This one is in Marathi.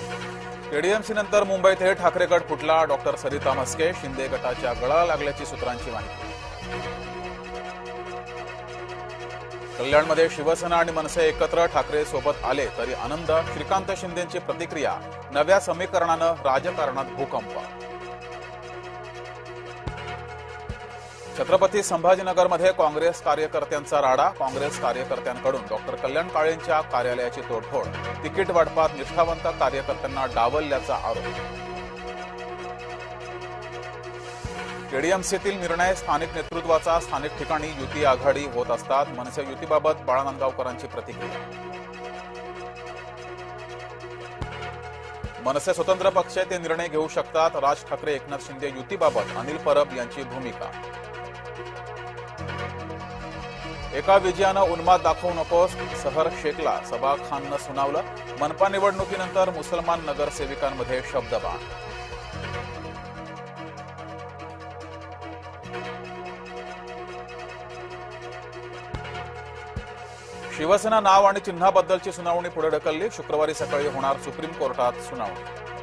केडीएमसी नंतर मुंबईत ठाकरे गट फुटला. डॉक्टर सरिता म्हस्के शिंदे गटाच्या गळाला लागल्याची सूत्रांची माहिती. कल्याणमध्ये शिवसेना आणि मनसे एकत्र ठाकरे सोबत आले तरी आनंद. श्रीकांत शिंदेंची प्रतिक्रिया. नव्या समीकरणानं राजकारणात भूकंप. छत्रपती संभाजीनगरमध्ये काँग्रेस कार्यकर्त्यांचा राडा. काँग्रेस कार्यकर्त्यांकडून डॉक्टर कल्याण काळेंच्या कार्यालयाची तोडफोड. तिकीट वाटपात निष्ठावंत कार्यकर्त्यांना डावलल्याचा आरोप. केडीएमसीतील निर्णय स्थानिक नेतृत्वाचा. स्थानिक ठिकाणी युती आघाडी होत असतात. मनसे युतीबाबत बाळा नांदगावकरांची प्रतिक्रिया. मनसे स्वतंत्र पक्ष ते निर्णय घेऊ शकतात. राज ठाकरे एकनाथ शिंदे युतीबाबत अनिल परब यांची भूमिका. एका विजयानं उन्माद दाखवू नकोस. सहर शेखला सबा खाननं सुनावलं. मनपा निवडणुकीनंतर मुसलमान नगरसेविकांमध्ये शब्दबाण. शिवसेना नाव आणि चिन्हाबद्दलची सुनावणी पुढे ढकलली. शुक्रवारी सकाळी होणार सुप्रीम कोर्टात सुनावणी.